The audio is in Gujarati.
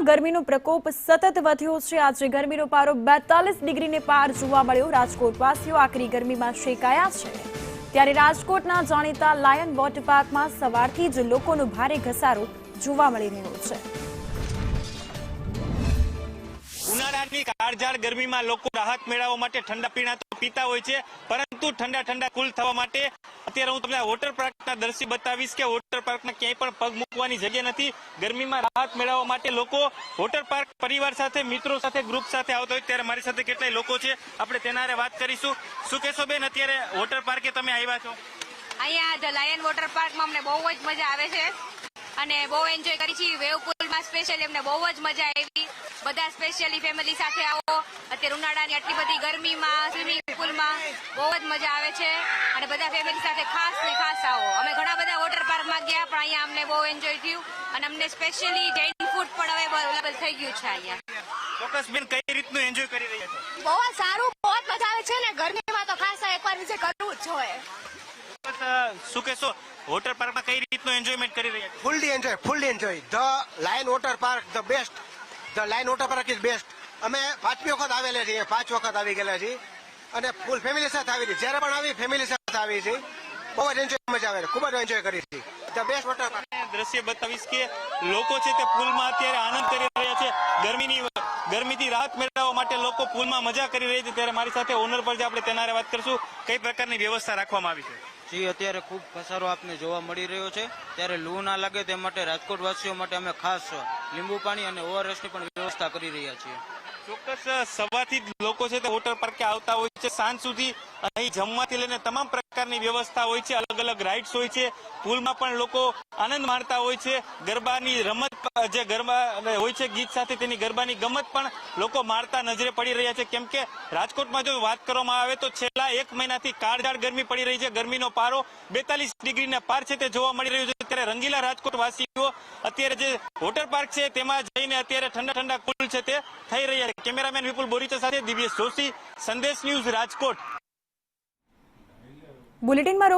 રાજકોટમાં ગરમીનો પ્રકોપ સતત વધ્યો છે। આજે ગરમીનો પારો 42 ડિગ્રીને પાર જોવા મળ્યો। રાજકોટવાસીઓ આકરી ગરમીમાં શેકાયા છે। ત્યારે રાજકોટના જાણીતા લાયન વોટર પાર્કમાં સવારથી જ લોકોનો ભારે ઘસારો જોવા મળી રહ્યો છે। ઉનાળાની કાળઝાળ ગરમીમાં લોકો રાહત મેળવવા માટે ઠંડા પીણા તો પીતા હોય છે, પરંતુ ઠંડા કુલ થવા માટે અત્યારે હું તમને વોટર પાર્કના દ્રશ્ય બતાવીશ કે વોટર પાર્કમાં ક્યાંય પણ પગ મૂકવાની જગ્યા નથી। ગરમીમાં રાહત મેળવવા માટે લોકો વોટર પાર્ક પરિવાર સાથે, મિત્રો સાથે, ગ્રુપ સાથે આવતા હોય। ત્યારે મારી સાથે કેટલાય લોકો છે, આપણે તેના હારે વાત કરીશું। શું કહેશો બેન, અત્યારે વોટર પાર્કે તમે આવ્યા છો? અહીંયા ધ લાયન વોટર પાર્કમાં અમને બહુ જ મજા આવે છે અને બહુ એન્જોય કરી છે। વેવ પુલમાં સ્પેશિયલી અમને બહુ જ મજા આવી। બધા સ્પેશિયલી ફેમિલી સાથે આવો। અત્યારે ઉનાળાની આટલી બધી ગરમીમાં સ્વિમિંગ પુલમાં બહુ જ મજા આવે છે અને બધા ફેમિલી સાથે ખાસ આવો। અમે ઘણા બધા વોટર પાર્કમાં ગયા, પણ અહીંયા અમને બહુ એન્જોય થયું અને અમને સ્પેશિયલી જૈન ફૂડ પણ હવે અવેલેબલ થઈ ગયું છે અહીંયા। ચોક્કસ બેન, કઈ રીતનું એન્જોય કરી રહ્યા છો? બહુ સારું, બહુ મજા આવે છે ને ગરમીમાં તો ખાસ એકવાર વિઝિટ કરવું જ જોઈએ। શું કહેશો, વોટર પાર્કમાં કઈ રીતનું એન્જોયમેન્ટ કરી રહ્યા છો? Fully enjoy the lion water park, the best, the lion water park is best. અમે 5મી વખત આવેલા છીએ, 5 વખત આવી ગયેલા છીએ અને ફૂલ ફેમિલી સાથે આવી છે। જ્યારે પણ આવી ફેમિલી સાથે આવી છે, બહુ જ એન્જોય મજા આવે, ખૂબ જ એન્જોય કરી છે। ધ બેસ્ટ વોટર પાર્ક દ્રશ્ય બતાવીશ કે લોકો છે તે પુલમાં અત્યારે આનંદ કરી રહ્યા છે। ગરમીથી રાહત મેળવવા માટે લોકો પુલમાં મજા કરી રહ્યા છે। ત્યારે મારી સાથે ઓનર પર જે આપણે તેના હારે વાત કરશું, કઈ પ્રકારની વ્યવસ્થા રાખવામાં આવી છે? જી, અત્યારે ખૂબ ઘસારો આપને જોવા મળી રહ્યો છે। ત્યારે લૂ ના લાગે તે માટે રાજકોટવાસીઓ માટે અમે ખાસ લીંબુ પાણી અને ઓઆરએસની પણ વ્યવસ્થા કરી રહ્યા છીએ। ચોક્કસ સવારથી જ લોકો છે તે વોટર પાર્કે આવતા હોય છે। સાંજ સુધી અહીં જમવાથી લઈને તમામ પ્રકારની વ્યવસ્થા હોય છે, અલગ અલગ રાઇડ્સ હોય છે। પુલમાં પણ લોકો આનંદ માણતા હોય છે। ગરબાની રમત જે ગરબા હોય છે, ગીત સાથે તેની ગરબાની ગમત પણ લોકો માણતા નજરે પડી રહ્યા છે। કેમ કે રાજકોટમાં જો વાત કરવામાં આવે તો છેલ્લા 1 મહિનાથી કાળઝાળ ગરમી પડી રહી છે। ગરમીનો પારો 42 ડિગ્રીના પાર છે તે જોવા મળી રહ્યું છે। ત્યારે રંગીલા રાજકોટ વાસીઓ અત્યારે જે વોટર પાર્ક છે તેમાં જઈને અત્યારે ઠંડા કુલ છે તે થઈ રહ્યા છે। કેમેરામેન વિપુલ બોરીચા સાથે દિવ્યેશ જોશી, સંદેશ ન્યૂઝ, રાજકોટ। બુલેટિનમાં